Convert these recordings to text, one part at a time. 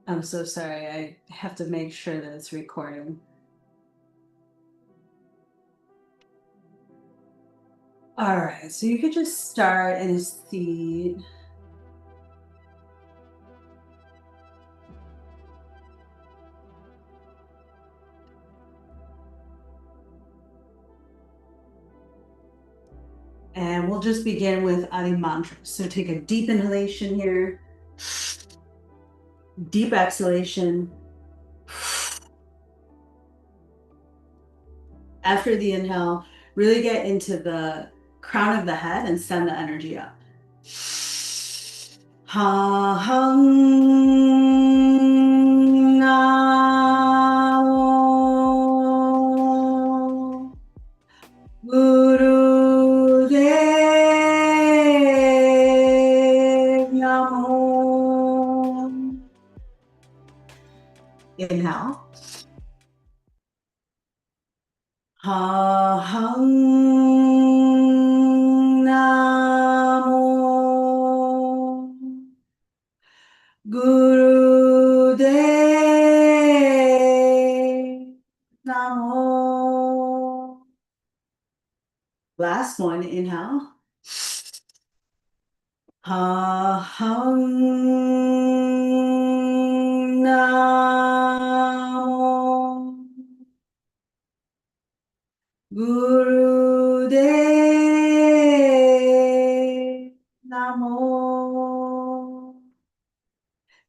I'm so sorry. I have to make sure that it's recording. All right, so you could just start in a seat. And we'll just begin with Adi Mantra. So take a deep inhalation here, deep exhalation. After the inhale, really get into the crown of the head and send the energy up. Ha hum namo Guru Dev Namo. Inhale. Ha hum namo Guru Dev Namo. Last one, inhale. Ha hum namo Guru Dev Namo.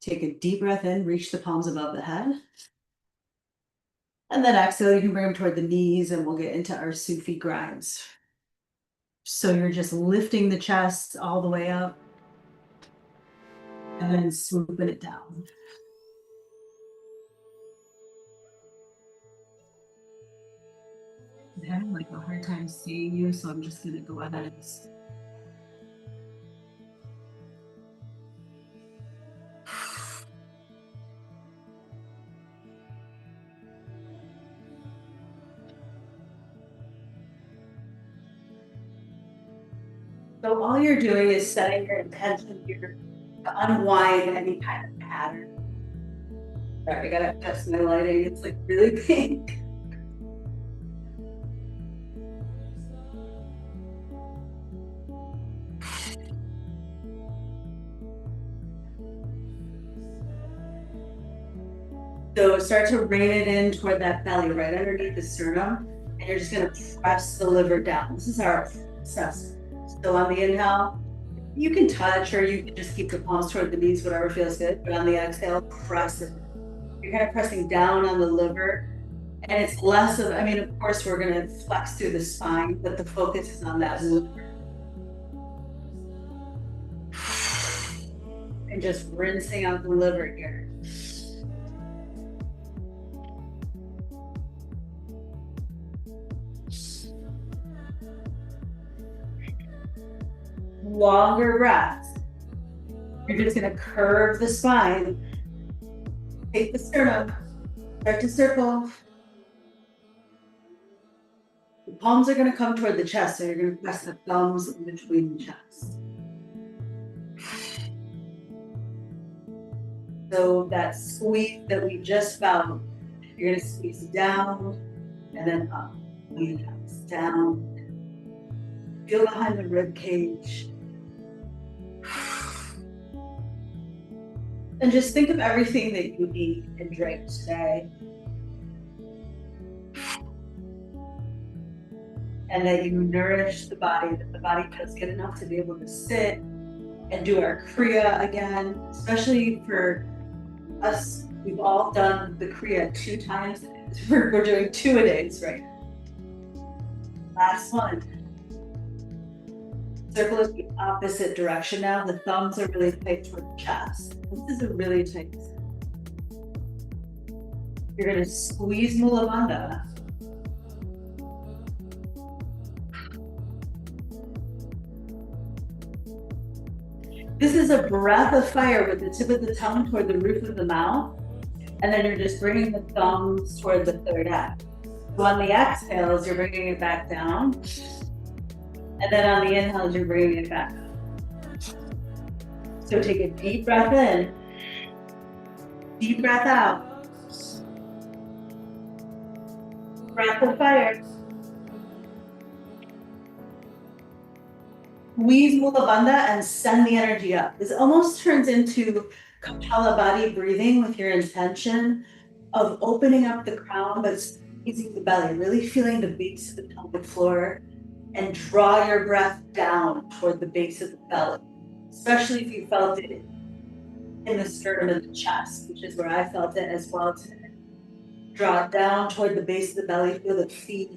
Take a deep breath in, reach the palms above the head. And then exhale, you can bring them toward the knees and we'll get into our Sufi grinds. So you're just lifting the chest all the way up and then swooping it down. I'm having like a hard time seeing you, so I'm just gonna go ahead and so all you're doing is setting your intention here to unwind any kind of pattern. Sorry, I gotta adjust my lighting. It's like really pink. So start to rein it in toward that belly, right underneath the sternum, and you're just gonna press the liver down. This is our process. So on the inhale, you can touch or you can just keep the palms toward the knees, whatever feels good. But on the exhale, press it. You're kind of pressing down on the liver. And it's less of, I mean, of course, we're going to flex through the spine, but the focus is on that liver. And just rinsing out the liver here. Longer breaths. You're just going to curve the spine. Take the sternum. Start to circle. The palms are going to come toward the chest, so you're going to press the thumbs in between the chest. So that squeeze that we just felt, you're going to squeeze down and then up. Down. Feel behind the rib cage. And just think of everything that you eat and drink today. And that you nourish the body, that the body does get enough to be able to sit and do our kriya again, especially for us. We've all done the kriya 2 times. We're doing 2-a-days right now. Last one. Circle is the opposite direction now. The thumbs are really tight toward the chest. This is a really tight. You're going to squeeze Mula Bandha. This is a breath of fire with the tip of the tongue toward the roof of the mouth. And then you're just bringing the thumbs toward the third eye. So on the exhales, you're bringing it back down. And then on the inhales, you're bringing it back up. So take a deep breath in. Deep breath out. Breath of fire. Squeeze Mula Bandha and send the energy up. This almost turns into Kapalabhati breathing with your intention of opening up the crown, but squeezing the belly, really feeling the base of the pelvic floor, and draw your breath down toward the base of the belly, especially if you felt it in the sternum and the chest, which is where I felt it as well today. Draw it down toward the base of the belly, feel the feet.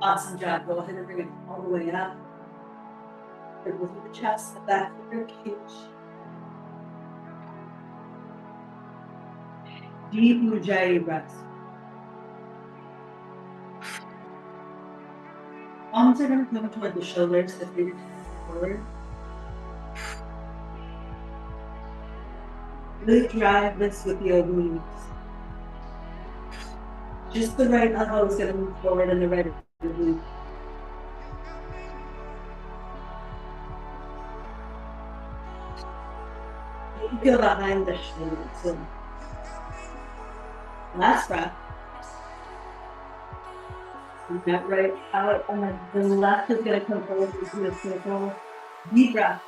Awesome job. Go ahead and bring it all the way up. With the chest, the back of your cage. Deep Ujjayi breaths. Arms are going to come toward the shoulders, the feet forward. Really drive this with the obliques. Just the right elbow is going to move forward and the right oblique. You feel behind the shoulder too. Last breath. And that right out, and then the left is going to come forward into a circle. Deep breath.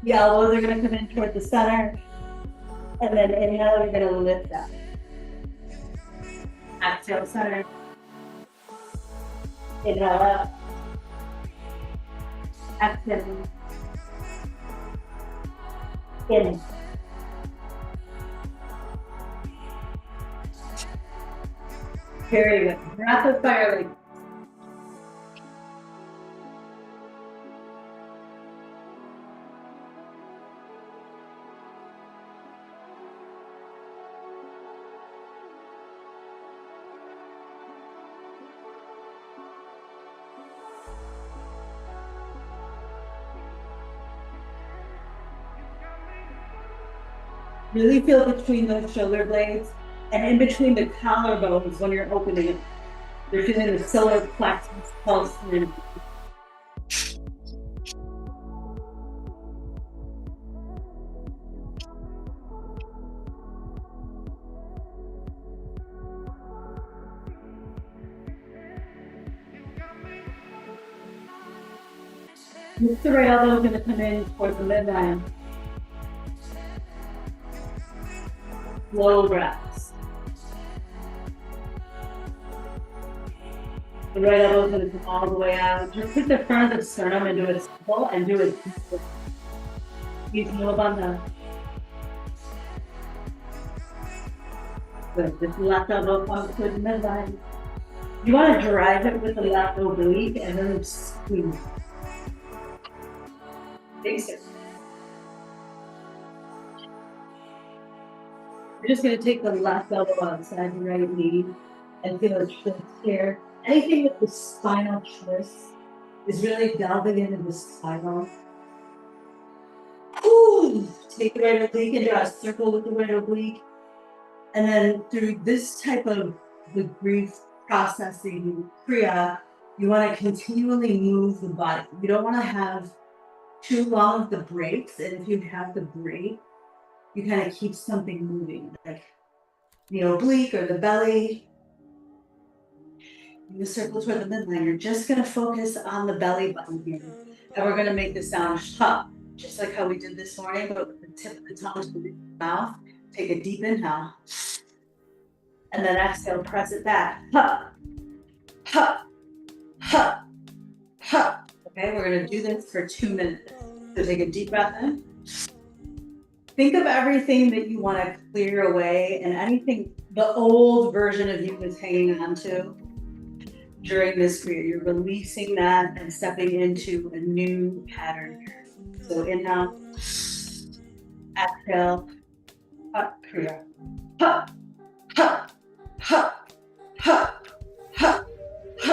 The elbows are going to come in toward the center. And then inhale, you're going to lift up. Exhale, center. Inhale up. Exhale. In. Very good. Breath of fire. Like really feel between those shoulder blades and in between the collarbones when you're opening it. You're feeling the solar plexus pulsing. Lift the right elbow is going to come in towards the midline. Slow breaths. The right elbow is going to come all the way out. Just put the front of the sternum into a circle and do it. Squeeze Mula Bandha. Good. This left elbow comes to the midline. You want to drive it with the left oblique and then squeeze. Big step. We're just going to take the left elbow outside the right knee and feel a twist here. Anything with the spinal twist is really delving into the spinal. Ooh. Take the right oblique and draw a circle with the right oblique. And then through this type of the grief processing kriya, you want to continually move the body. You don't want to have too long of the breaks. And if you have the break, you kind of keep something moving, like the oblique or the belly. You circle toward the midline. You're just going to focus on the belly button here. And we're going to make the sound ha, just like how we did this morning, but with the tip of the tongue to the mouth. Take a deep inhale. And then exhale, press it back. Ha, ha, ha, ha. Okay, we're going to do this for 2 minutes. So take a deep breath in. Think of everything that you want to clear away and anything the old version of you is hanging on to during this kriya. You're releasing that and stepping into a new pattern here. So inhale, exhale, ha, kriya. Ha, ha, ha, ha, ha, ha,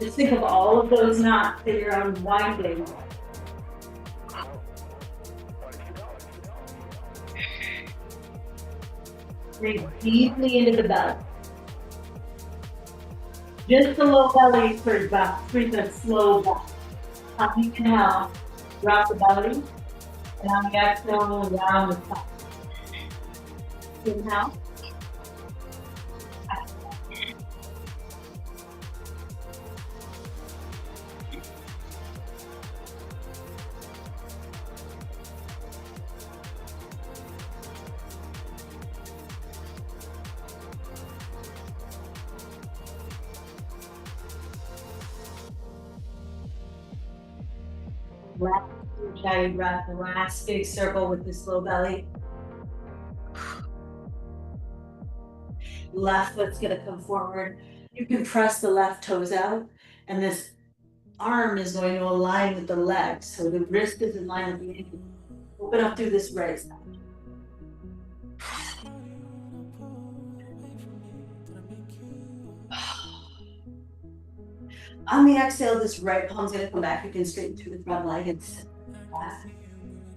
Just think of all of those knots that you're unwinding. Breathe deeply into the belly. Just the low belly for about 3 to slow back. On the inhale, drop the belly, and on the exhale, round the top. Inhale. Left giant breath, the last big circle with this low belly. Left foot's gonna come forward. You can press the left toes out, and this arm is going to align with the leg. So the wrist is in line with the ankle. Open up through this right side. On the exhale, this right palm's gonna come back. You can straighten through the front leg and sit back.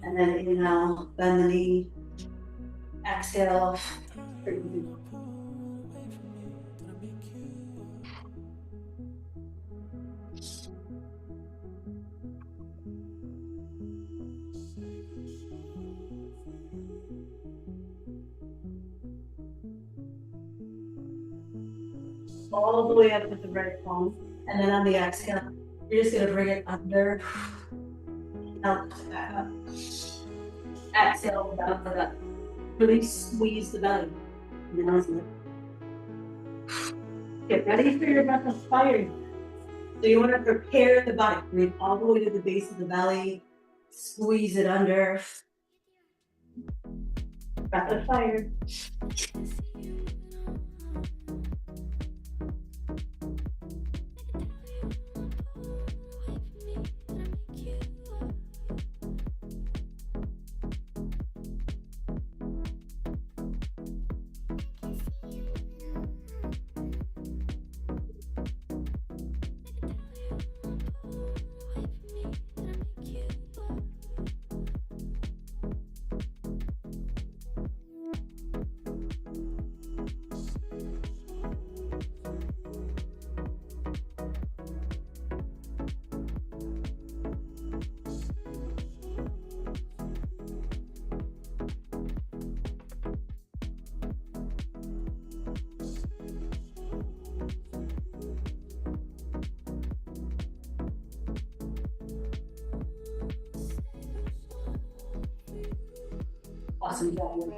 And then inhale, bend the knee. Exhale, straighten through. All the way up with the right palm. And then on the exhale, you're just gonna bring it under. Now lift it back up. Exhale, down for that. Really squeeze the belly. And then on get ready for your breath of fire. So you want to prepare the body. Bring all the way to the base of the belly. Squeeze it under. Breath of fire. Awesome job.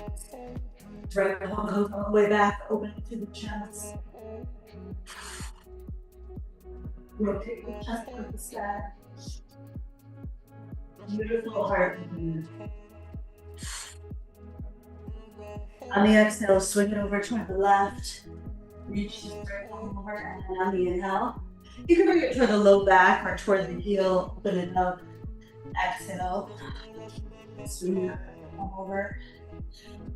Right palm goes all the way back, open it to the chest. Rotate the chest towards the sky. Beautiful heart. On the exhale, swing it over toward the left. Reach the right palm over, and then on the inhale, you can bring it toward the low back or toward the heel. Open it up. Exhale. Swing it over.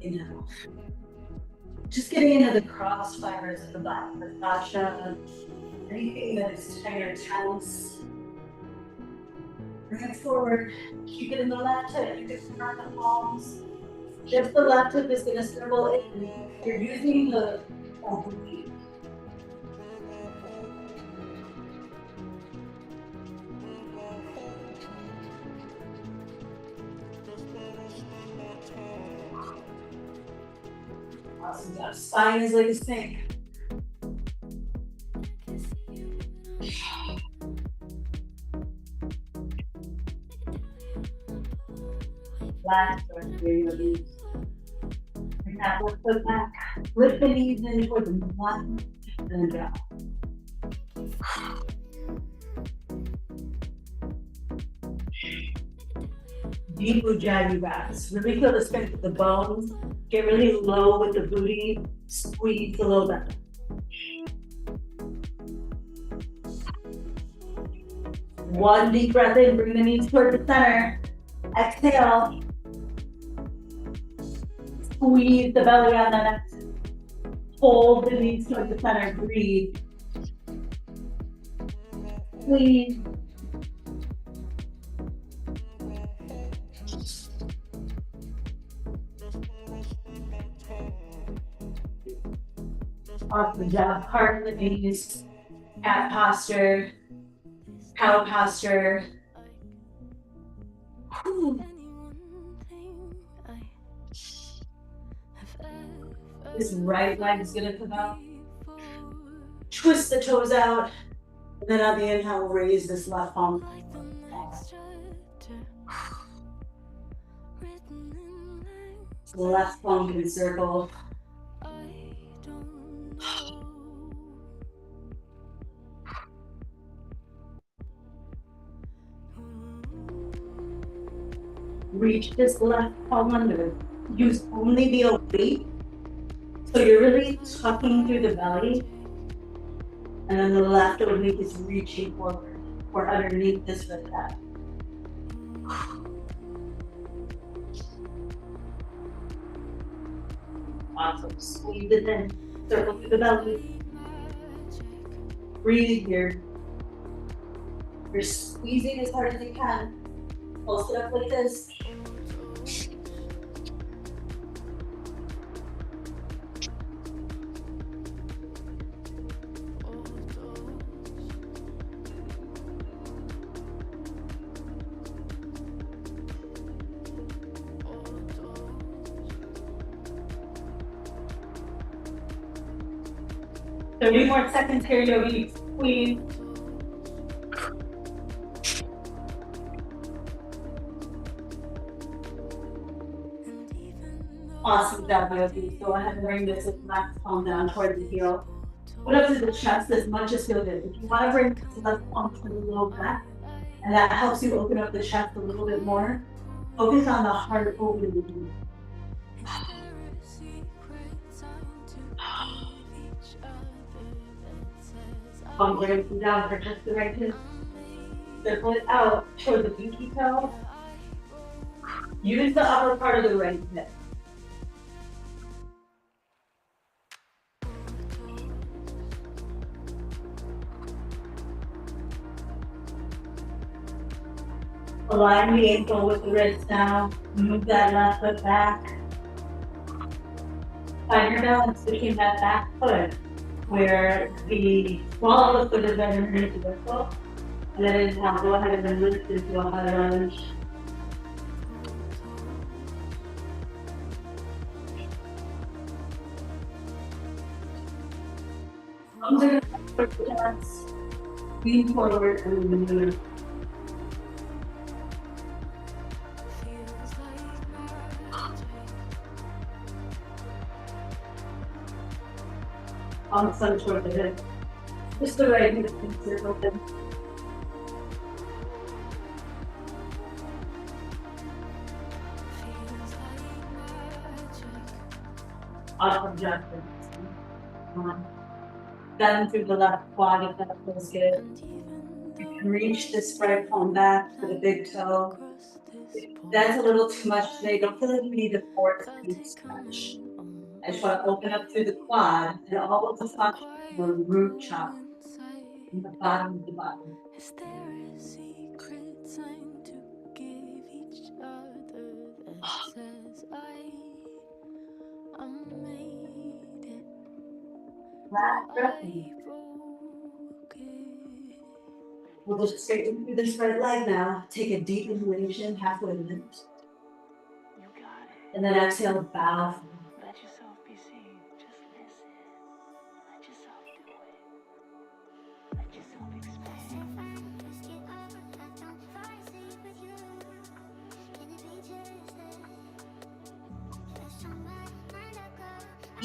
Inhale. Just getting into the cross fibers of the back, the fascia, anything that is tight or tense. Bring it forward. Keep it in the left hip. You can turn the palms. Just the left hip is going to circle in. You're using the oblique. Awesome job. Spine is like a snake. Last one, bring the knees. Bring that left foot back. Lift the knees in toward the one, and then drop. Deep ujjayi breaths. Really feel the strength of the bones. Get really low with the booty. Squeeze the low back. One deep breath in. Bring the knees toward the center. Exhale. Squeeze the belly on the next. Hold the knees toward the center. Breathe. Clean. Awesome job. Heart in the knees, cat posture, cow posture. Whew. This right leg is gonna come out. Twist the toes out. And then on the inhale, raise this left palm. So the left palm can circle. Reach this left palm under. Use only the oblique. So you're really tucking through the belly. And then the left oblique is reaching forward or underneath this with that. Awesome. Squeeze it in. Circle through the belly. Breathe here. You're squeezing as hard as you can. Pulse it up like this. So 3 more seconds here, yogi. Squeeze. Awesome job, yogi. Go ahead and bring this left palm down toward the heel. Put up to the chest as much as feels good. If you want to bring the left palm to the low back, and that helps you open up the chest a little bit more, focus on the heart over the knee. Palm brings them down for just the right hip. Circle it out toward the pinky toe. Use the upper part of the right hip. Align the ankle with the wrist down. Move that left foot back. Find your balance between that back foot, where the small of the foot is underneath the foot. And then inhale, go ahead and then lift into a high lunge. Arms are going to support the chest. Lean forward and move. On some toward the hip. Just the right hip can circle them. Awesome job. Down through the left quad if that feels good. You can reach this right palm back for the big toe. If that's a little too much today, don't feel like you need the fourth deep stretch. I just want to open up through the quad and all of the function for root chop in the bottom of the bottom. Is there a secret sign to give each other that says I made it? Last breath in. We'll just straighten through this right leg now. Take a deep inhalation, halfway lift. You got it. And then exhale, bow. Let yourself be seen. Just listen. Let yourself do it. Let yourself expand.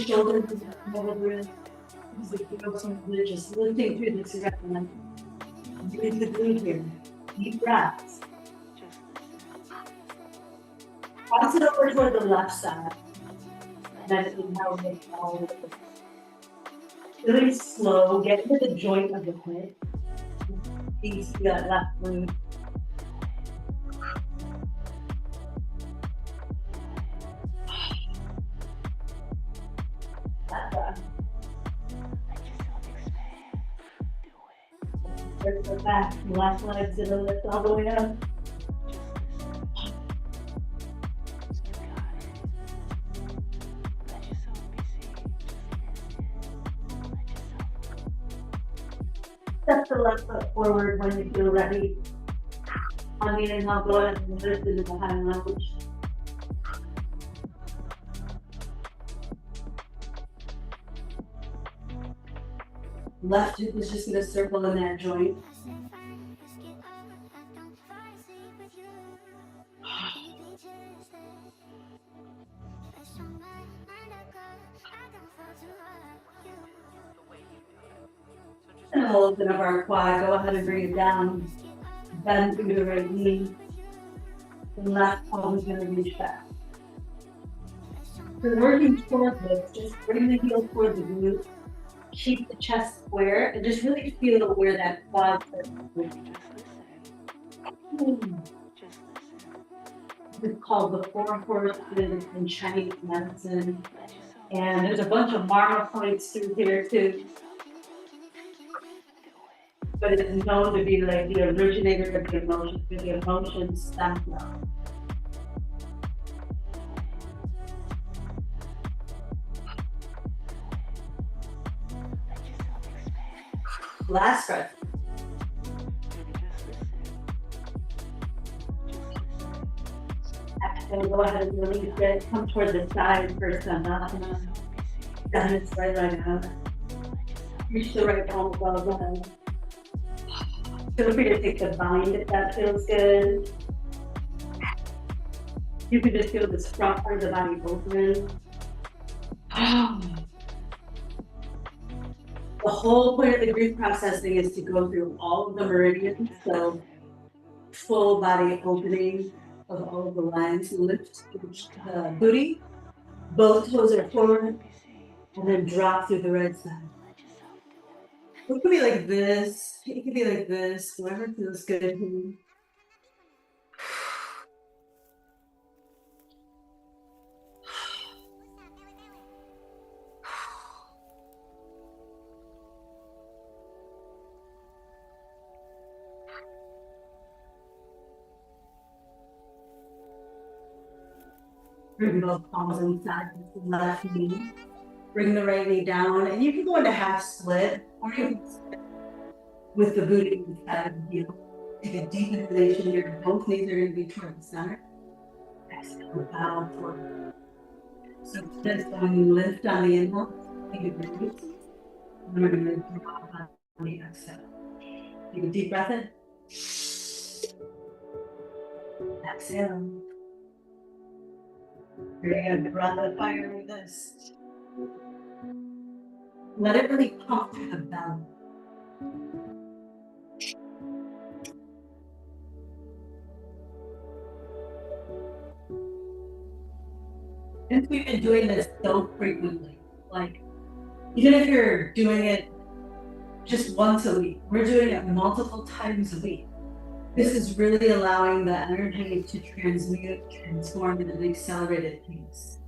Shoulders over. Just lifting through this breath. Breathe the glute here. Deep breaths. Just listen. Cross it over toward the left side. Then inhale, make all of it. Really slow, get into the joint of the hip. Squeeze that left glute. That breath. Let yourself expand. Do it. Lift the back, left leg's gonna lift all the way up. Step the left foot forward when you feel ready. On the inhale, go ahead and lift into the high lunge. Left hip is just gonna circle in that joint. And we'll open up our quad, go ahead and bring it down. Bend through the right knee. The left palm is gonna reach back. We're working toward this, just bring the heel toward the glute. Keep the chest square and just really feel where that quad is. It's called the Four Horsemen in Chinese medicine. And there's a bunch of marble points through here too. But it's known to be like the originator of the emotion stem cell. Last breath. Exhale, go ahead and release it. Come toward the side for Sandasana. Down its right out. Reach the right palm above the head. Feel free to take the bind if that feels good. You can just feel this front part of the body open. The whole point of the grief processing is to go through all of the meridians, so full body opening of all of the lines. Lift the booty, both toes are forward, and then drop through the right side. It could be like this, it could be like this, whatever feels good. Bring both palms inside the left knee. Bring the right knee down, and you can go into half split, or you can split with the booty inside of the heel. Take a deep inhalation here. Both knees are going to be toward the center. Exhale, bow forward. So this when you lift on the inhale, take a release. And we're going to drop on the exhale. Take a deep breath in. Exhale. You're going to run the fire with this. Let it really pump through the belly. Since we've been doing this so frequently, like even if you're doing it just once a week, we're doing it multiple times a week. This is really allowing the energy to transmute, transform at an accelerated pace.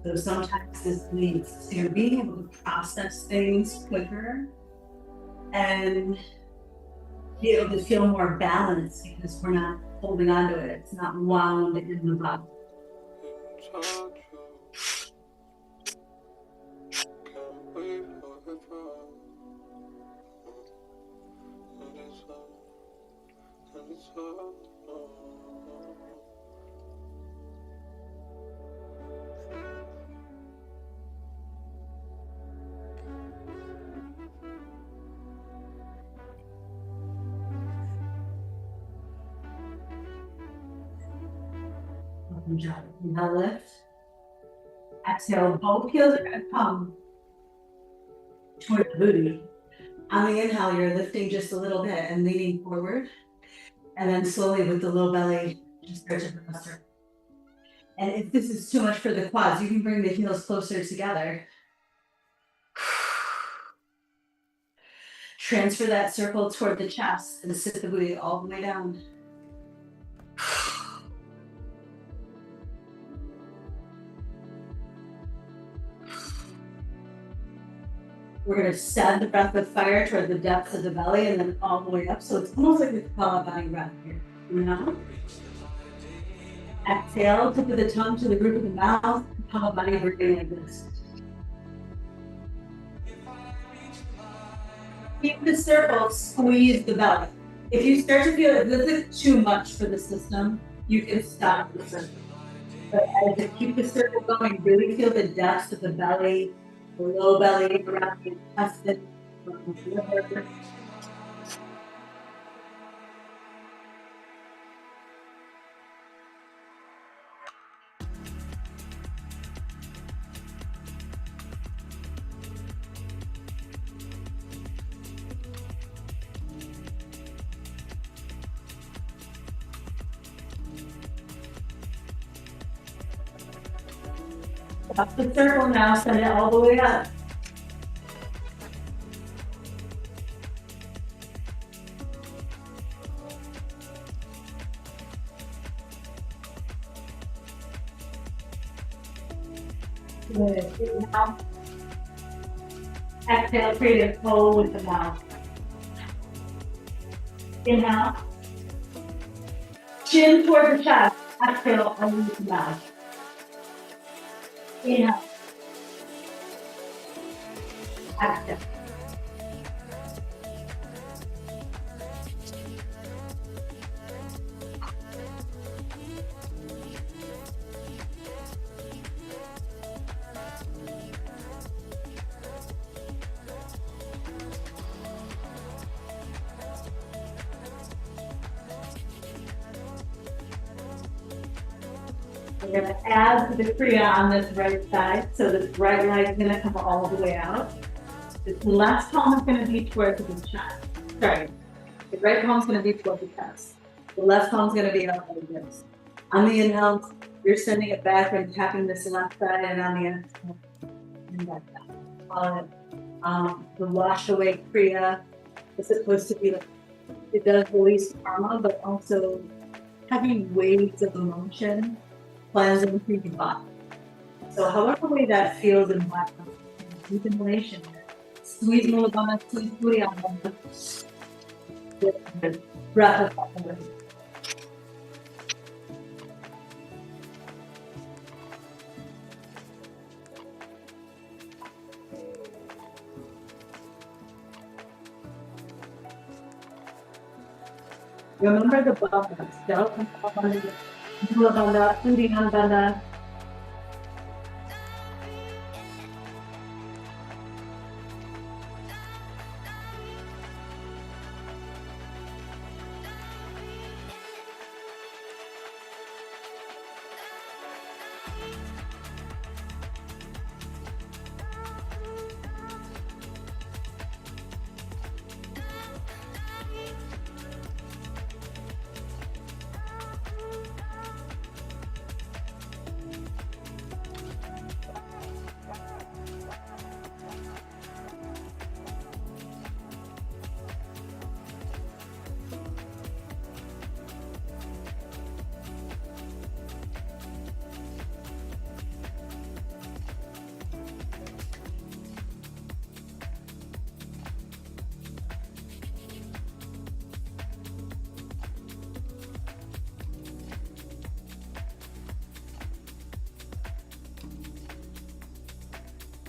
So sometimes this leads to being able to process things quicker and be able to feel more balanced because we're not holding on to it. It's not wound in the body. Now lift. Exhale, both heels are going to come toward the booty. On the inhale, you're lifting just a little bit and leaning forward. And then slowly with the low belly, just start to press. And if this is too much for the quads, you can bring the heels closer together. Transfer that circle toward the chest and sit the booty all the way down. We're gonna send the breath with fire toward the depths of the belly and then all the way up. So it's almost like a Kapalabhati breath here. Now, exhale, tip of the tongue to the roof of the mouth, Kapalabhati breathing like this. Keep the circle, squeeze the belly. If you start to feel that this is too much for the system, you can stop the circle. But as you keep the circle going, really feel the depths of the belly, the low belly, around the intestine, around the liver. Up the circle now, send it all the way up. Good. Now, exhale, create a flow with the mouth. Inhale. Chin toward the chest. Exhale, underneath the mouth. Inhale. Exhale. We're going to add to the kriya on this right side. So this right leg is going to come all the way out. This left palm is going to be towards the chest. Sorry. The right palm is going to be towards the chest. The left palm is going to be up like this. On the inhale, you're sending it back and tapping this left side, and on the exhale, and back down. Call it the wash away kriya. It's supposed to be like, it does release karma, but also having waves of emotion cleansing through the body. So however way that feels in my deep inhalation, squeeze mulabandha, squeeze puriyambandha, with the breath of fire. Remember the bandhas, mulabandha, puriyambandha.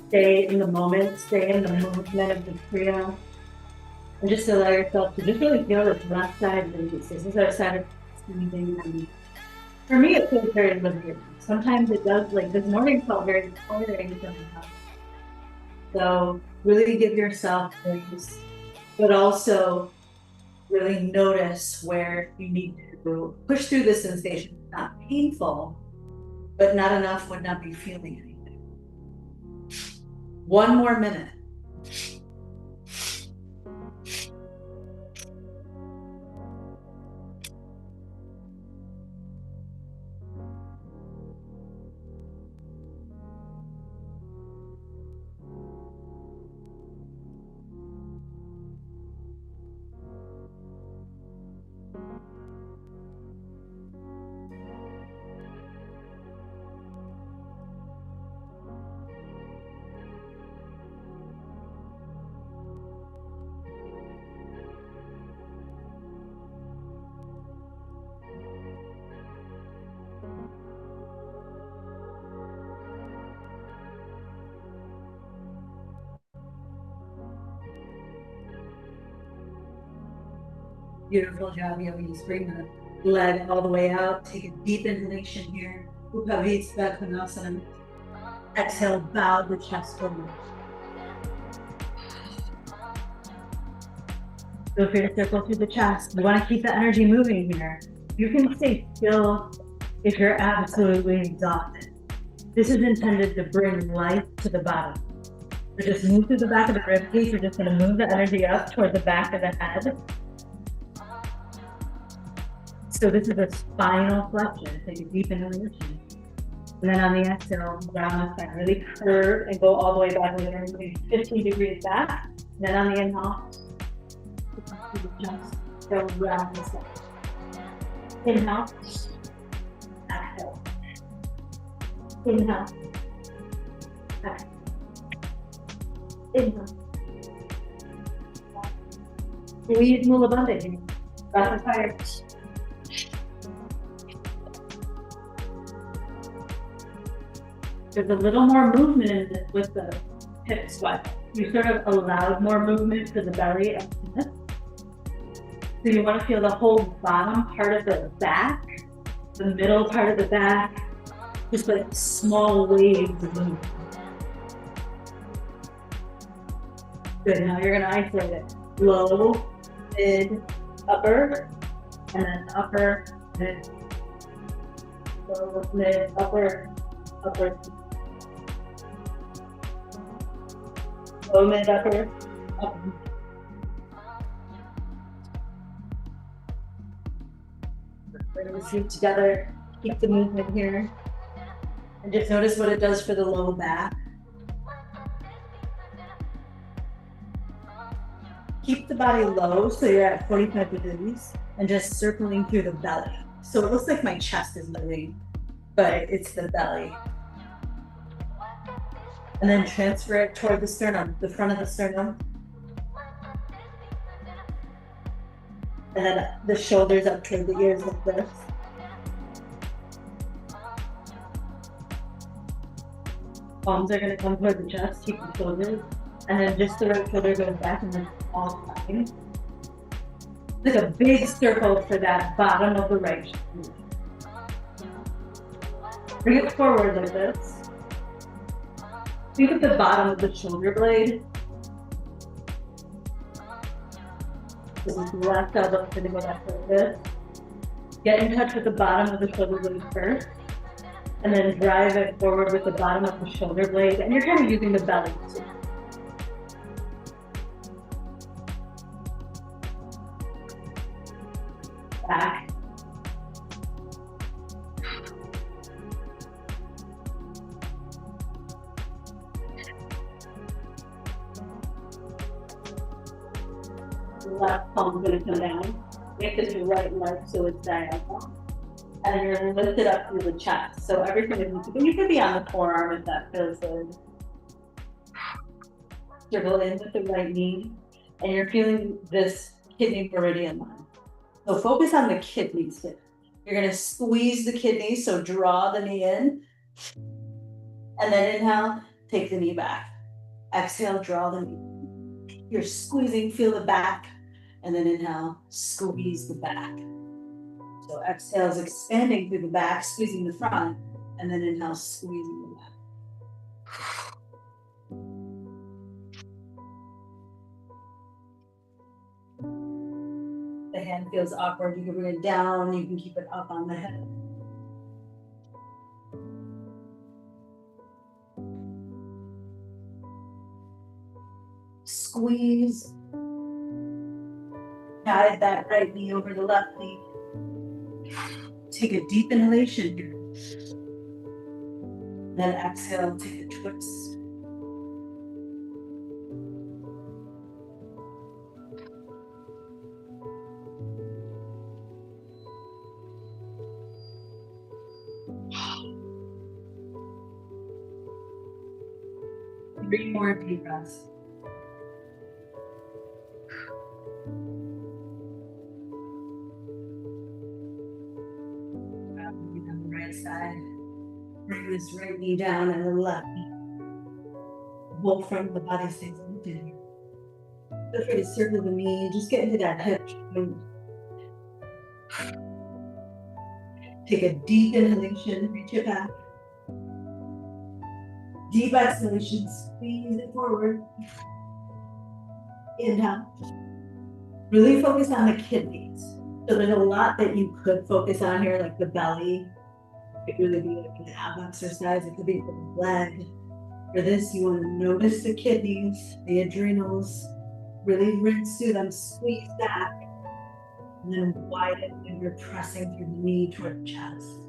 Stay in the moment, stay in the movement of the kriya, and just allow yourself to just really feel this left side release. This is our side of breathing. And for me, it feels very liberating. Sometimes it does, like this morning felt very tiring sometimes. So really give yourself grace, but also really notice where you need to push through the sensation. It's not painful, but not enough would not be feeling anything. One more minute. Beautiful job, yogis. Bring the leg all the way out. Take a deep inhalation here. Upavitsya Konasana. Exhale, bow the chest forward. Feel free to circle through the chest. You want to keep the energy moving here. You can stay still if you're absolutely exhausted. This is intended to bring life to the bottom. So just move through the back of the rib cage. We're just going to move the energy up toward the back of the head. So this is a spinal flexion. Take a deep inhalation. And then on the exhale, round the spine. Really curve and go all the way back. We're going to move 50 degrees back. And then on the inhale, just go round the spine. Inhale. Exhale. Inhale. Exhale. Inhale. Breathe Mula Bandha here. Breath of fire. There's a little more movement in this with the hip sweat. You sort of allowed more movement for the belly and the hip. So you want to feel the whole bottom part of the back, the middle part of the back, just like small waves of movement. Good, now you're gonna isolate it. Low, mid, upper, and then upper, mid, low, mid, upper, upper. Low, mid, upper, upper. Bring the feet together, keep the movement here. And just notice what it does for the low back. Keep the body low so you're at 45 degrees and just circling through the belly. So it looks like my chest is moving, but it's the belly. And then transfer it toward the sternum, the front of the sternum. And then the shoulders up toward the ears like this. Palms are gonna come toward the chest, keep the shoulders. And then just the right shoulder goes back and then all fine. Like a big circle for that bottom of the right shoulder. Bring it forward like this. Think of the bottom of the shoulder blade. This is the left elbow, going to go back like this. Get in touch with the bottom of the shoulder blade first. And then drive it forward with the bottom of the shoulder blade. And you're kind of using the belly too. Back. Left palm is going to come down. Make this your right leg so it's diagonal. And you're going to lift it up through the chest. So everything is, you could be on the forearm if that feels good. Dribble in with the right knee. And you're feeling this kidney meridian line. So focus on the kidneys here. You're going to squeeze the kidneys, so draw the knee in. And then inhale, take the knee back. Exhale, draw the knee. You're squeezing, feel the back. And then inhale, squeeze the back. So exhale is expanding through the back, squeezing the front. And then inhale, squeezing the back. The hand feels awkward, you can bring it down, you can keep it up on the head. Squeeze. Guide that right knee over the left knee. Take a deep inhalation here. Then exhale, take a twist. Three more deep breaths. On the right side. Bring this right knee down and the left knee. The whole front of the body stays lifted. Feel free to circle the knee. Just get into that hip joint. Take a deep inhalation, reach it back. Deep exhalation, squeeze it forward. Inhale. Really focus on the kidneys. So there's a lot that you could focus on here, like the belly. It could really be like an ab exercise. It could be the leg. For this, you want to notice the kidneys, the adrenals. Really rinse through them, squeeze back. And then widen and you're pressing through the knee toward the chest.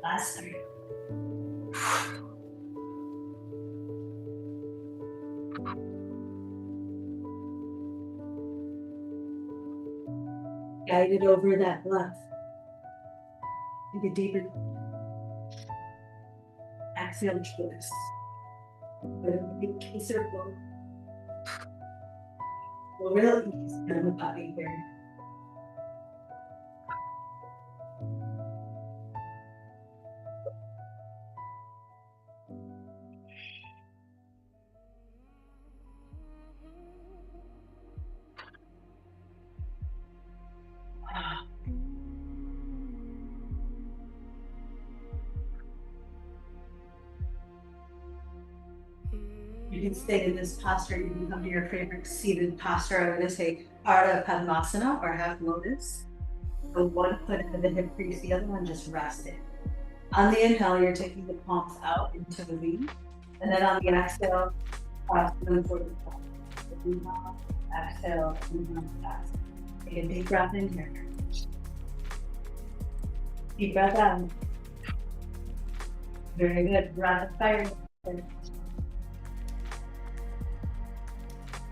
Last 3. Guide it over that breath. Take a deeper exhale, twist. But a big circle. We'll really ease down the body here. You can stay in this posture. You can come to your favorite seated posture. I'm going to say Ardha Padmasana or half lotus. So one foot into the hip crease, the other one just rested. On the inhale, you're taking the palms out into the V. And then on the exhale, cross them for the top. Inhale, exhale, inhale, exhale. Take a deep breath in here. Deep breath out. Very good. Breath of fire.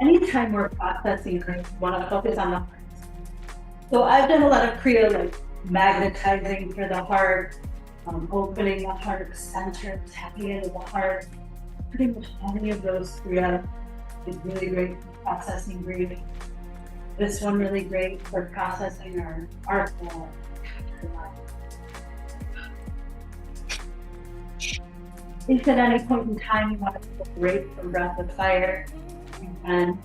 Anytime we're processing, we want to focus on the heart. So I've done a lot of kriya, like magnetizing for the heart, opening the heart center, tapping into the heart. Pretty much any of those kriya is really great for processing grief. This one really great for processing our art. If at any point in time you want to take a break from breath of fire, and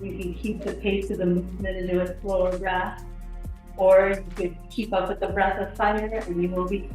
you can keep the pace of the movement and do a slower breath, or you could keep up with the breath of fire and you will be.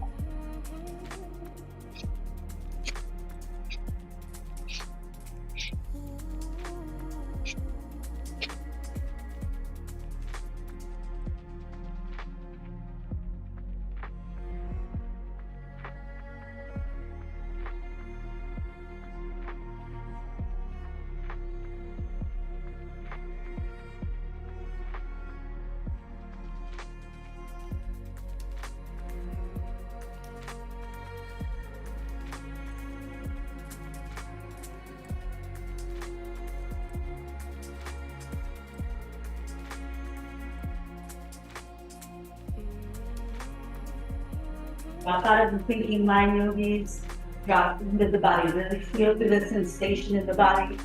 Outside of the thinking mind, yogis, drop into the body. Really feel through the sensation in the body.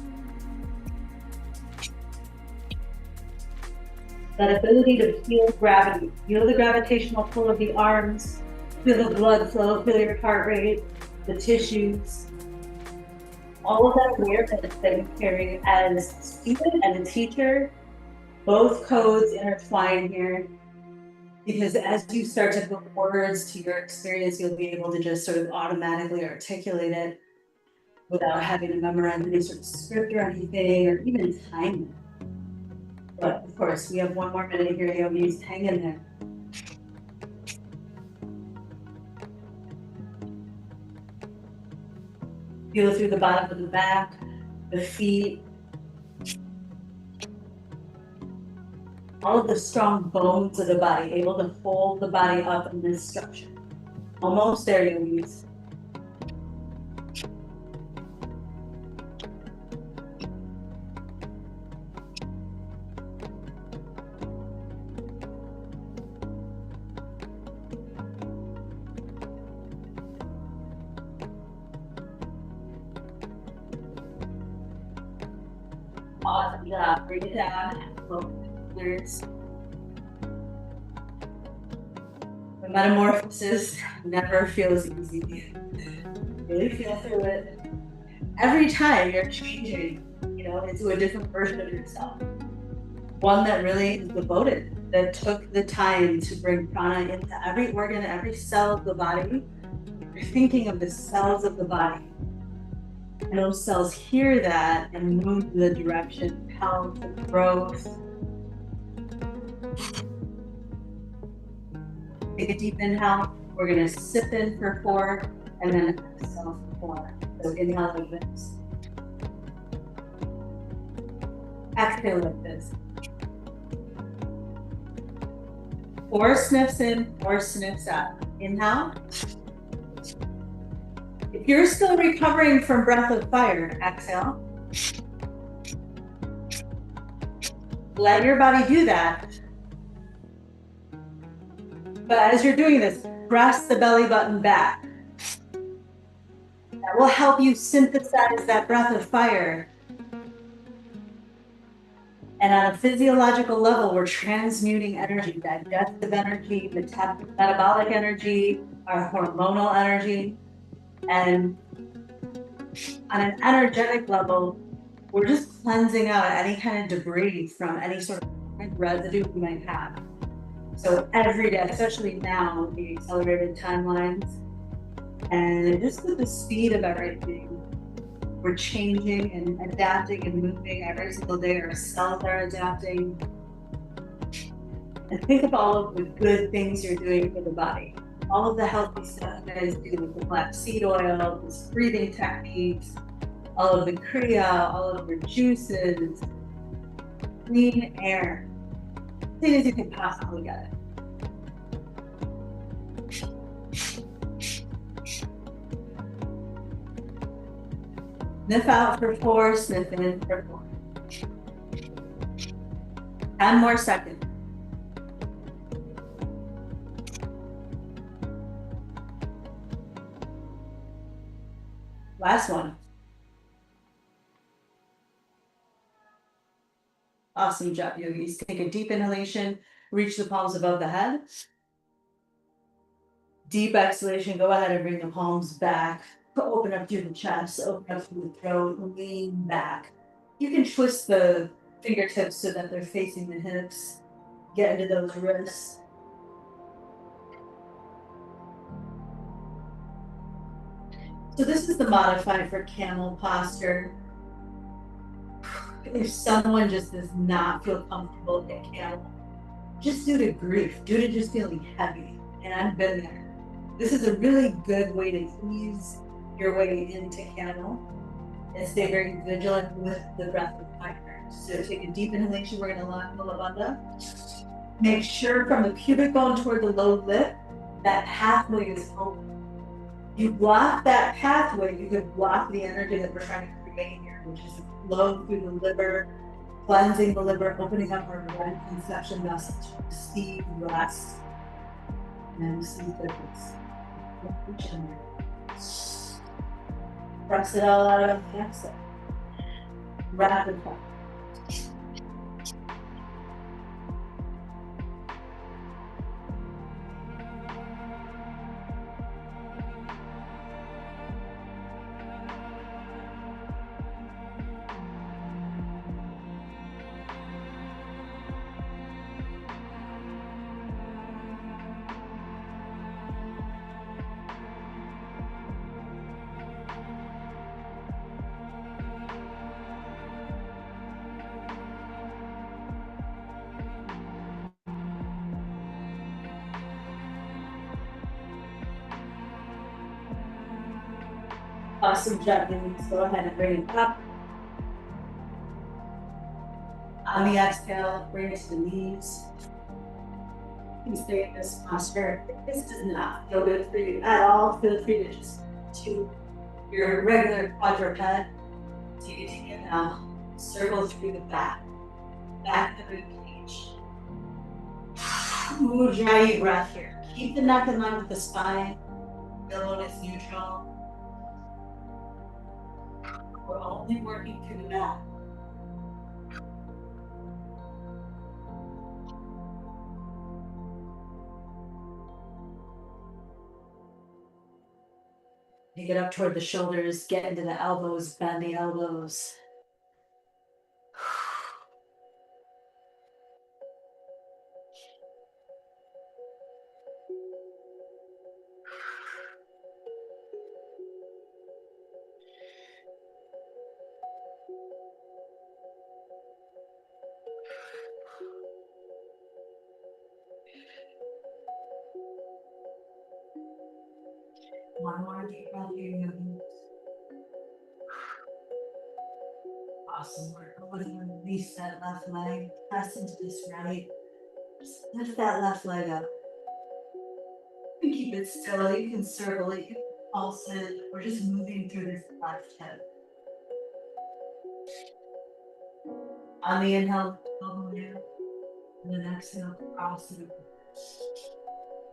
That ability to feel gravity. Feel the gravitational pull of the arms. Feel the blood flow. Feel your heart rate, the tissues. All of that awareness that you carry as a student and a teacher. Both codes intertwine here. Because as you start to put words to your experience, you'll be able to just sort of automatically articulate it without having to memorize any sort of script or anything, or even time it. But of course, we have one more minute here, yogis. Hang in there. Feel through the bottom of the back, the feet. All of the strong bones of the body, able to hold the body up in this structure. Almost there, yogis. Good job. Bring it down. Shoulders. The metamorphosis never feels easy. Really feel through it. Every time you're changing, into a different version of yourself. One that really is devoted, that took the time to bring prana into every organ, every cell of the body. You're thinking of the cells of the body. And those cells hear that and move in the direction of health and growth. Take a deep inhale. We're going to sip in for 4 and then exhale for 4. So inhale like this. Exhale like this. 4 sniffs in, 4 sniffs out. Inhale. If you're still recovering from breath of fire, exhale. Let your body do that. But as you're doing this, press the belly button back. That will help you synthesize that breath of fire. And on a physiological level, we're transmuting energy, digestive energy, metabolic energy, our hormonal energy. And on an energetic level, we're just cleansing out any kind of debris from any sort of residue we might have. So every day, especially now with the accelerated timelines, and just with the speed of everything, we're changing and adapting and moving every single day. Our cells are adapting. And think of all of the good things you're doing for the body. All of the healthy stuff you guys do with the black seed oil, these breathing techniques, all of the kriya, all of your juices, clean air, as clean as you can possibly get it. Sniff out for 4, sniff in for 4. 10 more seconds. Last one. Awesome job, yogis. Take a deep inhalation, reach the palms above the head. Deep exhalation, go ahead and bring the palms back. Open up through the chest, open up through the throat, lean back. You can twist the fingertips so that they're facing the hips. Get into those wrists. So this is the modified for camel posture. If someone just does not feel comfortable in camel, just due to grief, due to just feeling heavy, and I've been there. This is a really good way to ease your way into camel and stay very vigilant with the breath of fire. So take a deep inhalation, we're gonna lock the lavanda. Make sure from the pubic bone toward the low lip, that pathway is open. You block that pathway, you could block the energy that we're trying to create here, which is flow through the liver, cleansing the liver, opening up our red conception vessels to receive rest and receive goodness. Press it all out of the exhale. Rapid fire. Awesome job, Denise. Go ahead and bring it up. On the exhale, bring it to the knees. You can stay in this posture. If this does not feel good for you at all, feel free to just to your regular quadruped. Take a deep inhale, circle through the back of the rib cage. Ujjayi breath here. Keep the neck in line with the spine. Feel when it's neutral. We're only working through the back. You get up toward the shoulders, get into the elbows, bend the elbows. One more deep breath here. Awesome work. Go ahead and release that left leg. Press into this right. Just lift that left leg up. You can keep it still. You can circle it. You can pulse it. We're just moving through this left hip. On the inhale, elbow down. And then exhale, cross it.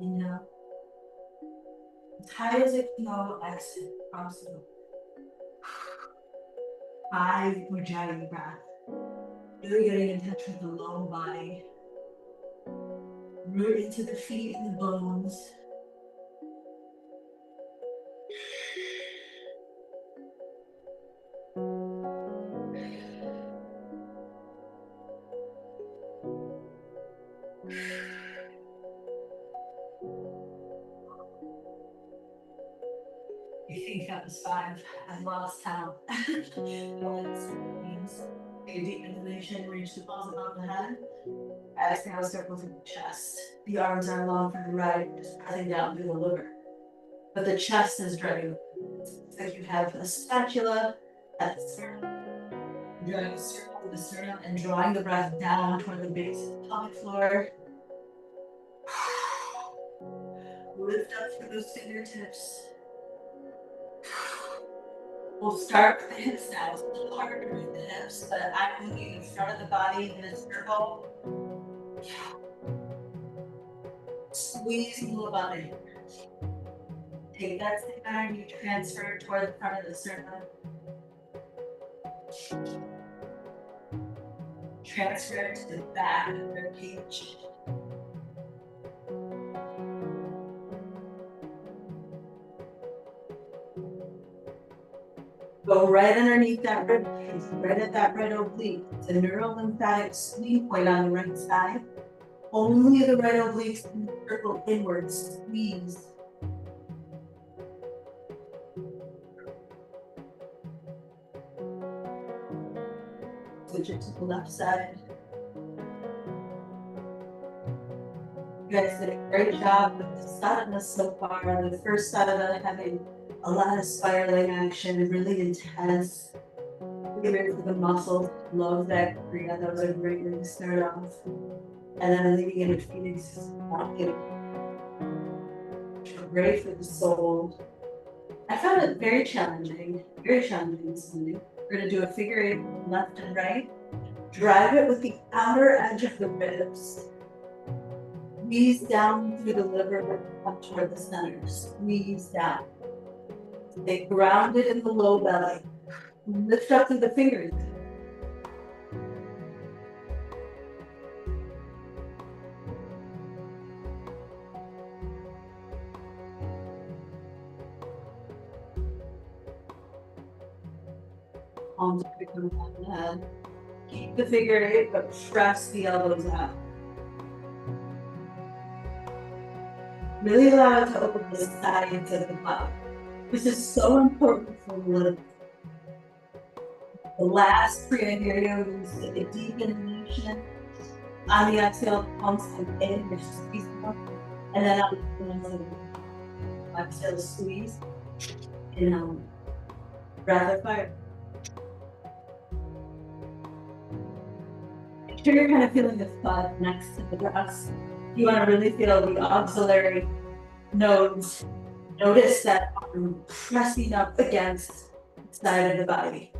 Inhale. As high as it can go, exhale, cross it. 5 Ujjayi breath. Really getting in touch with the low body. Root into the feet and the bones. You think that was 5. I've lost count. Take a deep inhalation, reach the palms above the head. Exhale, circle through the chest. The arms are long from the right, just pressing down through the liver. But the chest is dragging. It's like you have a spatula at the sternum. Drawing a circle with the sternum and drawing the breath down toward the base of the pelvic floor. Lift up through those fingertips. We'll start with the hips now. It's a little harder to move the hips, but I'm moving in front of the body in a circle. Squeeze the lower body. Take that same energy, transfer toward the front of the sternum. Transfer it to the back of the cage. Go right underneath that rib cage, right at that right oblique. It's a neurolymphatic squeeze point on the right side. Only the right obliques can circle inwards, squeeze. Switch it to the left side. You guys did a great job with the sadhana so far. The first sadhana having a lot of spiraling action, really intense. Get ready for the muscles, love that kriya. That was a great way to start off. And then leaving in a phoenix, walking. Great for the soul. I found it very challenging this morning. We're going to do a figure 8 left and right. Drive it with the outer edge of the ribs. Squeeze down through the liver up toward the center. Squeeze down. Stay grounded in the low belly. Lift up through the fingers. Palms become on the head. Keep the figure 8, but press the elbows out. Really allow it to open the sides of the body. This is so important for living. The last kriya here, is a deep inhalation. On the exhale, palms come in, you're squeezing up. And then on the exhale, squeeze. Inhale. Rapid fire. Make sure you're kind of feeling the thud next to the breast. You want to really feel the auxiliary nodes. Notice that arm pressing up against the side of the body.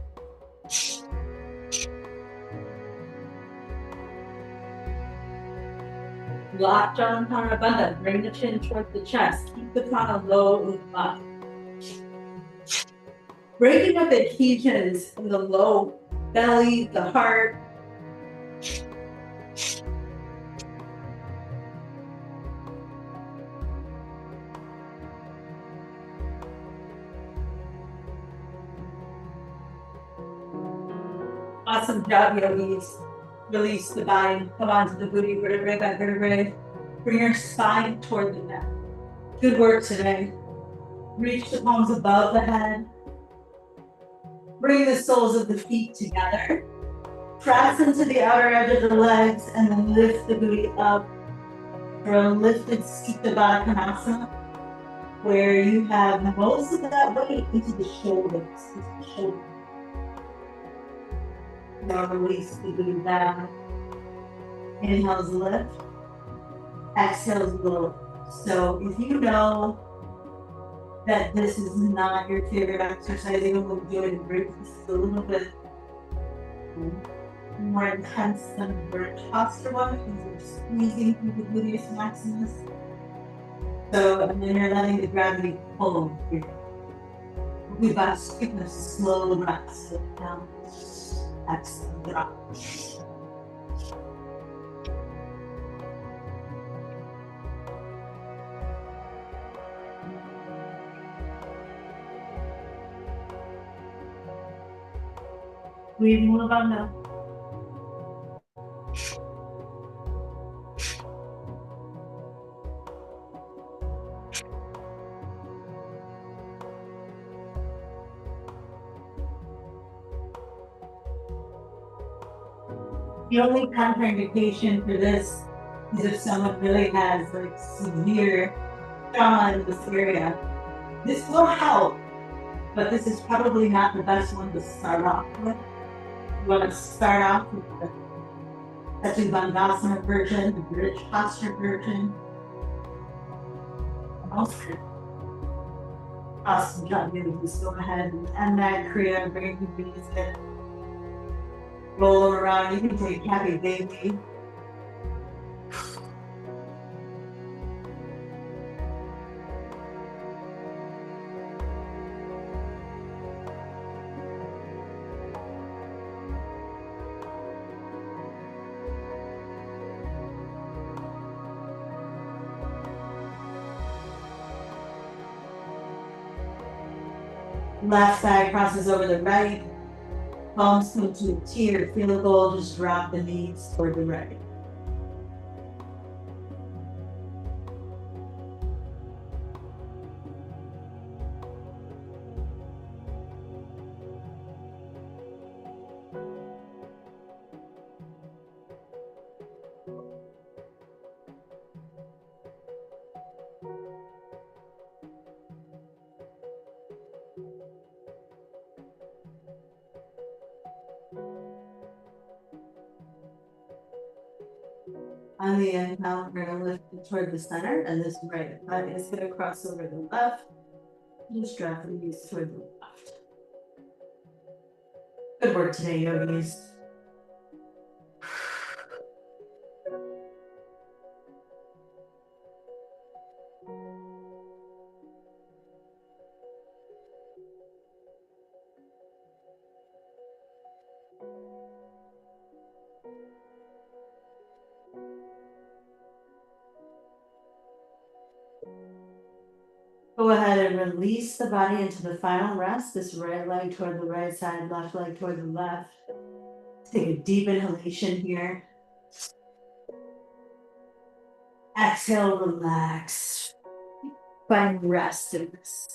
Lock down prana bandha. Bring the chin towards the chest. Keep the prana low in the body. Breaking up adhesions in the low belly, the heart. Awesome job, yogis. Release the bind. Come onto the booty, vertebrae by vertebrae. Bring your spine toward the neck. Good work today. Reach the palms above the head. Bring the soles of the feet together. Press into the outer edge of the legs and then lift the booty up for a lifted Sita Konasana, where you have most of that weight into the shoulders. Now release the booty down. Inhales lift. Exhales lower. So if you know that this is not your favorite exercise, even when you're doing bridge, this is a little bit more intense than the bridge posture one because you're squeezing through the gluteus maximus. So, and then you're letting the gravity pull here. We've got to take a slow breath. Sit down. Exhale, drop. We move on now. The only contraindication for this is if someone really has like severe trauma in this area. This will help, but this is probably not the best one to start off with. You want to start off with the Bandhasana version, the bridge posture version. Awesome job, you just go ahead and end that kriya, bring your knees in. Roll them around. You can take happy baby. Left side crosses over the right. Palms come to a tear. Feel a goal. Just drop the knees toward the right. On the inhale, we're going to lift it toward the center, and this right foot is going to cross over the left. Just drop the knees toward the left. Good work today, yogis. Go ahead and release the body into the final rest. This right leg toward the right side, left leg toward the left. Take a deep inhalation here. Exhale, relax. Find rest in this.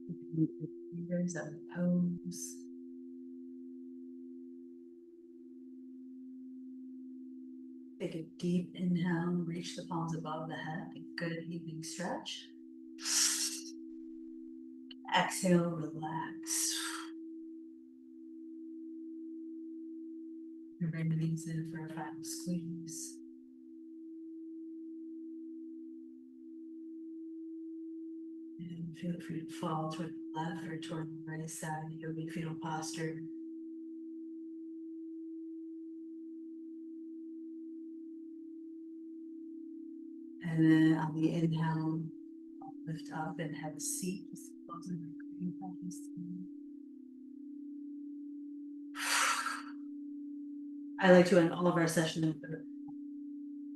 Move your fingers out of pose. Take a deep inhale, reach the palms above the head, a good evening stretch. Exhale, relax. And bring the knees in for a final squeeze. And feel free to fall toward the left or toward the right side of yogi fetal posture. And then on the inhale, lift up and have a seat. Just closing the breathing practice. I like to end all of our sessions with a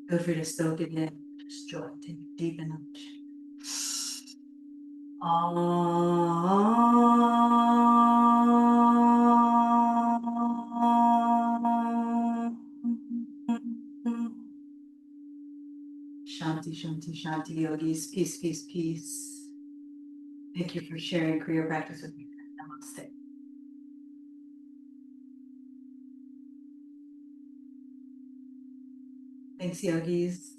feel free to soak it in. Just join. Take a deep inhalation. Shanti, shanti, shanti, yogis. Peace, peace, peace. Thank you for sharing Kriya practice with me. Namaste. Thanks, yogis.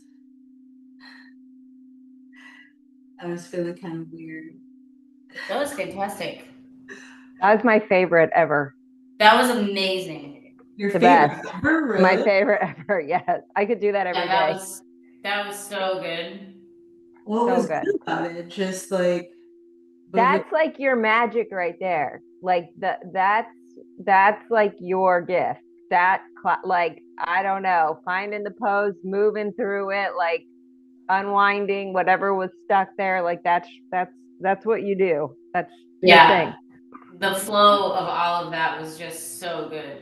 I was feeling kind of weird. That was fantastic. That was my favorite ever. That was amazing. Your The favorite best. ever, really? My favorite ever. Yes, I could do that every day. That was so good. What So was good. good about it? Just like That's like your magic right there. Like that's like your gift. That like I don't know, finding the pose, moving through it, like unwinding whatever was stuck there. Like that's what you do. That's your thing. The flow of all of that was just so good.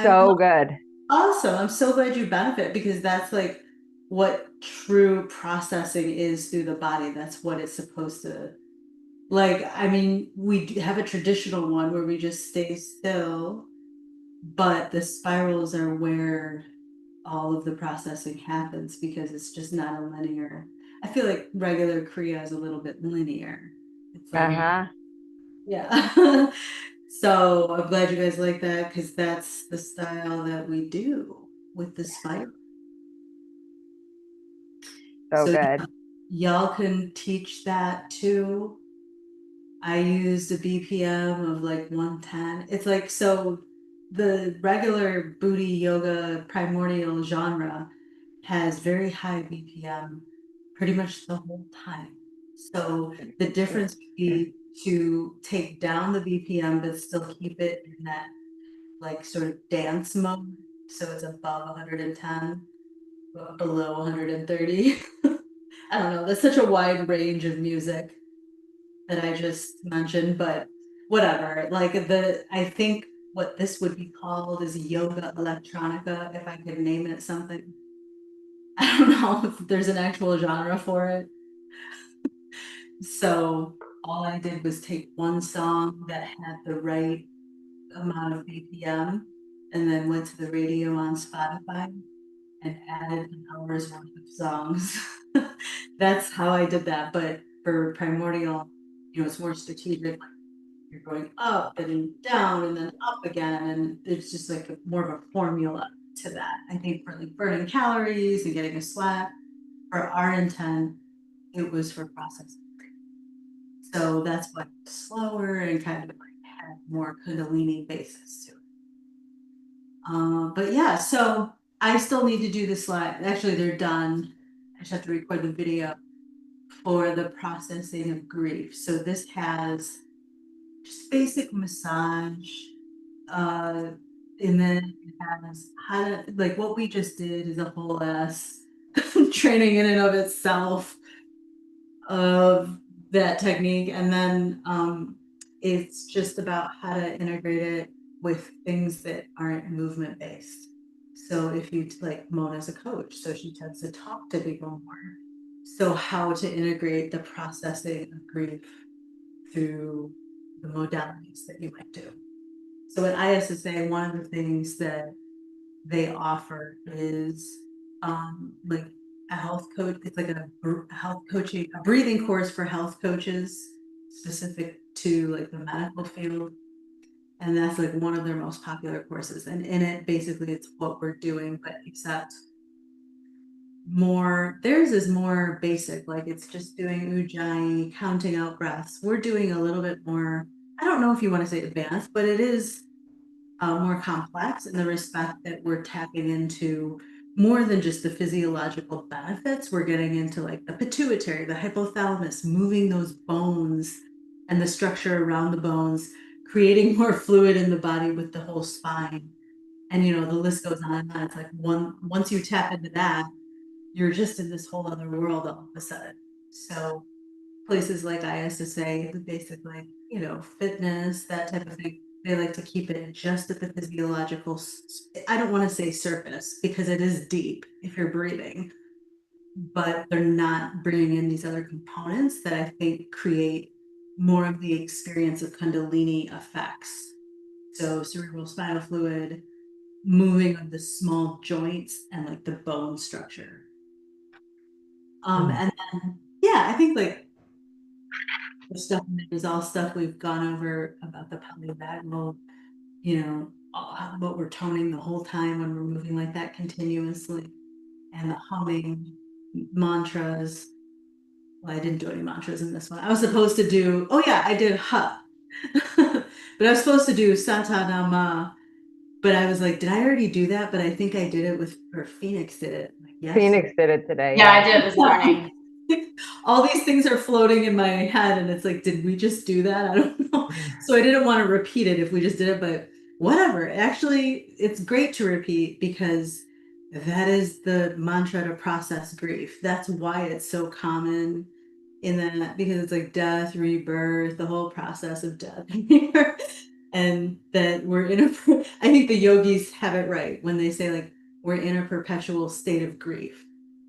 So good. Awesome. I'm so glad you benefit because that's like what true processing is through the body. That's what it's supposed to. Like, I mean, we have a traditional one where we just stay still, but the spirals are where all of the processing happens because it's just not a linear. I feel like regular Kriya is a little bit linear. It's like, yeah. So I'm glad you guys like that because that's the style that we do with the spiral. So good. Y'all can teach that too. I used a BPM of like 110. It's like, so the regular booty yoga primordial genre has very high BPM pretty much the whole time. So the difference would be to take down the BPM but still keep it in that like sort of dance mode. So it's above 110, but below 130. I don't know. That's such a wide range of music that I just mentioned, but whatever. Like I think what this would be called is yoga electronica, if I could name it something. I don't know if there's an actual genre for it. So all I did was take one song that had the right amount of BPM and then went to the radio on Spotify and added an hour's worth of songs. That's how I did that. But for primordial, it's more strategic. You're going up and down and then up again. And it's just like more of a formula to that. I think for like burning calories and getting a sweat, for our intent, it was for processing. So that's why it's slower and kind of like had more kundalini basis to it. But yeah, so I still need to do the slide. Actually, they're done. I just have to record the video for the processing of grief. So this has just basic massage, and then it has how to, like what we just did is a whole ass training in and of itself of that technique. And then it's just about how to integrate it with things that aren't movement based. So if you like Mona's a coach, so she tends to talk to people more. So how to integrate the processing of grief through the modalities that you might do. So at ISSA, one of the things that they offer is like a health coach. It's like a health coaching, a breathing course for health coaches. specific to like the medical field. And that's like one of their most popular courses. And in it, basically, it's what we're doing, but except more, theirs is more basic, like it's just doing ujjayi, counting out breaths. We're doing a little bit more, I don't know if you want to say advanced, but it is more complex in the respect that we're tapping into more than just the physiological benefits. We're getting into like the pituitary, the hypothalamus, moving those bones and the structure around the bones, creating more fluid in the body with the whole spine. And you know, the list goes on and on. It's like once you tap into that, you're just in this whole other world all of a sudden. So places like ISSA, basically, you know, fitness, that type of thing, they like to keep it just at the physiological, I don't want to say surface because it is deep if you're breathing, but they're not bringing in these other components that I think create more of the experience of kundalini effects. So cerebral spinal fluid, moving of the small joints and like the bone structure. And then, yeah, I think like the stuff is all stuff we've gone over about the polyvagal, you know, what we're toning the whole time when we're moving like that continuously, and the humming mantras. Well, I didn't do any mantras in this one. I was supposed to do, oh yeah, I did ha. But I was supposed to do Sata Nama, but I was like, did I already do that? But I think I did it with, or Phoenix did it. Like, yes. Phoenix did it today. Yeah, I did it this morning. All these things are floating in my head, and it's like, did we just do that? I don't know. So I didn't want to repeat it if we just did it, but whatever. Actually, it's great to repeat because that is the mantra to process grief. That's why it's so common in that, because it's like death, rebirth, the whole process of death. And that we're in a, I think the yogis have it right when they say like, we're in a perpetual state of grief.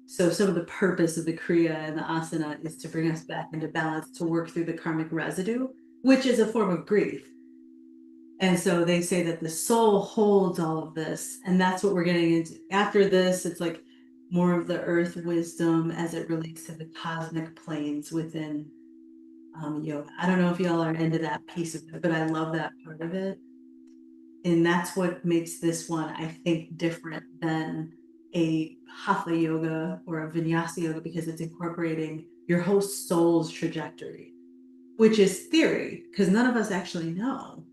So some of the purpose of the kriya and the asana is to bring us back into balance, to work through the karmic residue, which is a form of grief. And so they say that the soul holds all of this, and that's what we're getting into. After this, it's like more of the earth wisdom as it relates to the cosmic planes within yoga. I don't know if y'all are into that piece of it, but I love that part of it. And that's what makes this one, I think, different than a hatha yoga or a vinyasa yoga, because it's incorporating your whole soul's trajectory, which is theory, because none of us actually know,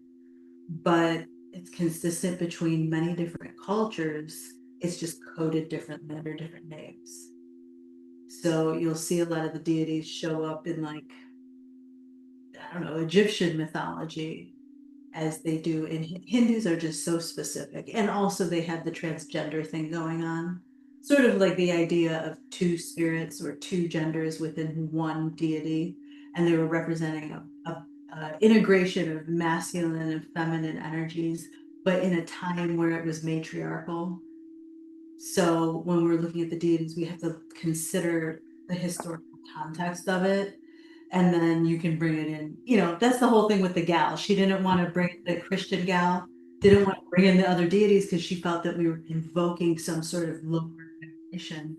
but it's consistent between many different cultures. It's just coded differently under different names. So you'll see a lot of the deities show up in like, I don't know, Egyptian mythology, as they do in Hindus are just so specific. And also they have the transgender thing going on, sort of like the idea of two spirits or two genders within one deity. And they were representing a integration of masculine and feminine energies, but in a time where it was matriarchal. So when we're looking at the deities, we have to consider the historical context of it. And then you can bring it in. You know, that's the whole thing with the gal. She didn't want to bring, the Christian gal didn't want to bring in the other deities because she felt that we were invoking some sort of lower vibration.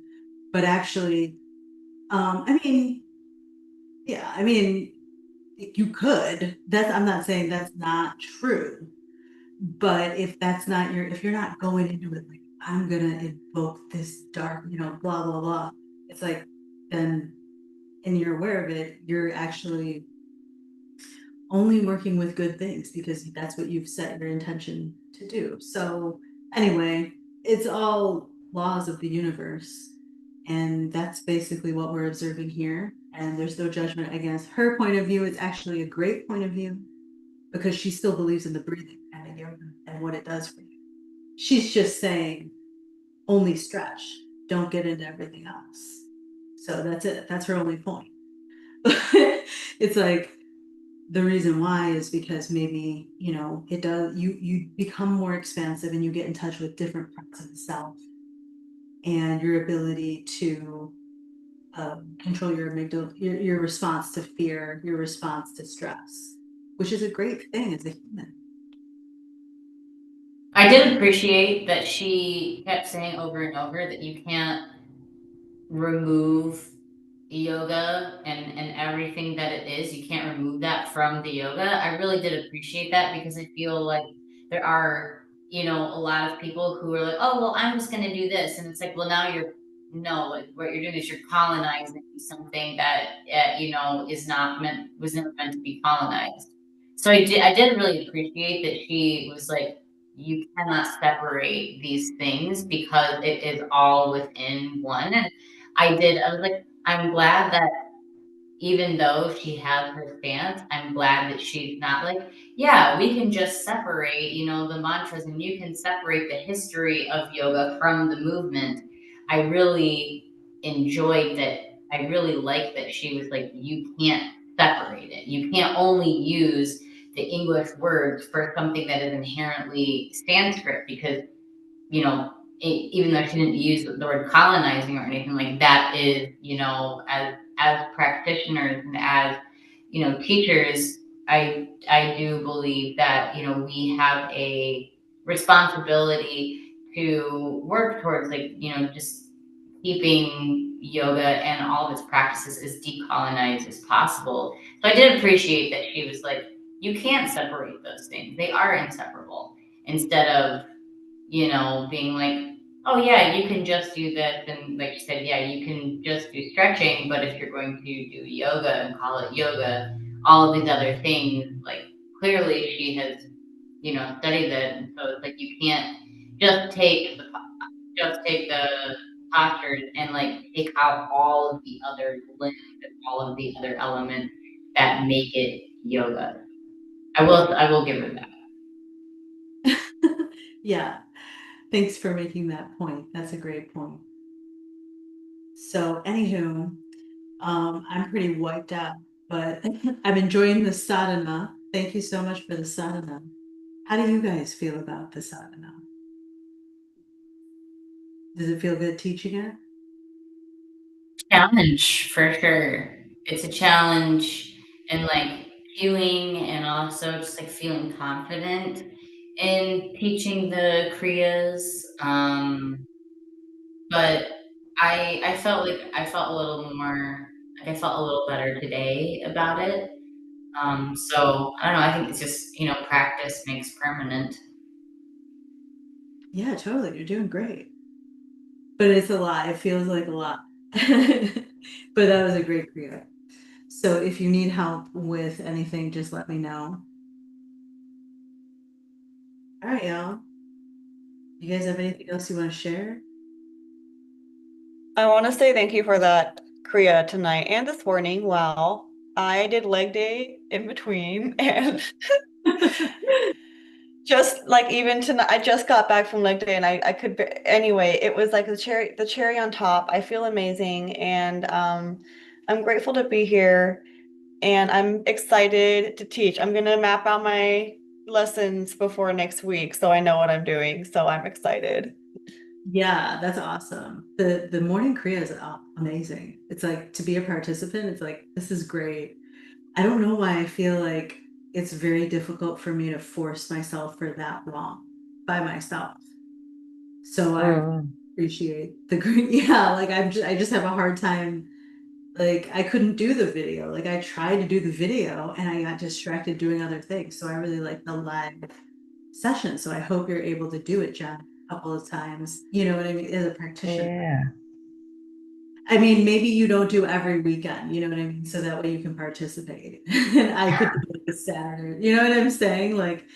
But actually, I mean, yeah, I mean, you could. That's, I'm not saying that's not true. But if that's not your, if you're not going into it like, I'm gonna invoke this dark, you know, blah, blah, blah, it's like, then, and you're aware of it, you're actually only working with good things because that's what you've set your intention to do. So anyway, it's all laws of the universe. And that's basically what we're observing here. And there's no judgment against her point of view. It's actually a great point of view because she still believes in the breathing and the yoga and what it does for you. She's just saying, only stretch, don't get into everything else. So that's it. That's her only point. It's like, the reason why is because maybe, you know, it does, you become more expansive and you get in touch with different parts of the self and your ability to control your amygdala, your response to fear, your response to stress, which is a great thing as a human. I did appreciate that she kept saying over and over that you can't remove yoga and everything that it is. You can't remove that from the yoga. I really did appreciate that because I feel like there are, a lot of people who are like, oh, well, I'm just going to do this. And it's like, well, now no, like what you're doing is you're colonizing something that, is not was never meant to be colonized. So I did really appreciate that she was like, you cannot separate these things because it is all within one. And I was like, I'm glad that even though she has her stance, I'm glad that she's not like, yeah, we can just separate, the mantras and you can separate the history of yoga from the movement. I really enjoyed that. I really like that she was like, you can't separate it. You can't only use the English words for something that is inherently Sanskrit because even though she didn't use the word colonizing or anything like that, is, as practitioners and as, teachers, I do believe that, we have a responsibility to work towards like, just keeping yoga and all of its practices as decolonized as possible. So I did appreciate that she was like, you can't separate those things. They are inseparable. Instead of being like, oh yeah, you can just do this. And like you said, yeah, you can just do stretching, but if you're going to do yoga and call it yoga, all of these other things, like clearly she has, studied it. And so it's like you can't just take the postures and like take out all of the other limbs and all of the other elements that make it yoga. I will give her that. Yeah. Thanks for making that point. That's a great point. So, anywho, I'm pretty wiped out, but I'm enjoying the sadhana. Thank you so much for the sadhana. How do you guys feel about the sadhana? Does it feel good teaching it? Challenge for sure. It's a challenge and like feeling and also just like feeling confident in teaching the kriyas. But I felt like I felt a little more like I felt a little better today about it. So I don't know, I think it's just, practice makes permanent. Yeah, totally. You're doing great. But it's a lot. It feels like a lot. But that was a great Kriya. So if you need help with anything, just let me know. All right, y'all. You guys have anything else you want to share? I want to say thank you for that Kriya tonight and this morning. Wow. I did leg day in between and just like even tonight, I just got back from leg day and I could anyway, it was like the cherry on top. I feel amazing and I'm grateful to be here and I'm excited to teach. I'm gonna map out my lessons before next week so I know what I'm doing. So I'm excited. Yeah, that's awesome. The morning Kriya is amazing. It's like to be a participant, it's like this is great. I don't know why I feel like it's very difficult for me to force myself for that long by myself. So I appreciate the great, yeah, like I just have a hard time. Like I couldn't do the video. Like I tried to do the video and I got distracted doing other things. So I really like the live session. So I hope you're able to do it, Jen, a couple of times. You know what I mean? As a practitioner. Yeah. I mean, maybe you don't do every weekend, you know what I mean? So that way you can participate. And I could do it this Saturday. You know what I'm saying? Like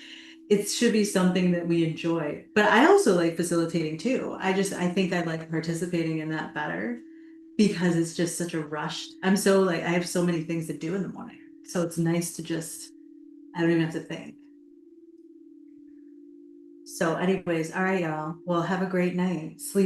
it should be something that we enjoy. But I also like facilitating too. I think I like participating in that better because it's just such a rush. I'm so like I have so many things to do in the morning. So it's nice to just I don't even have to think. So anyways, all right, y'all. Well, have a great night. Sleep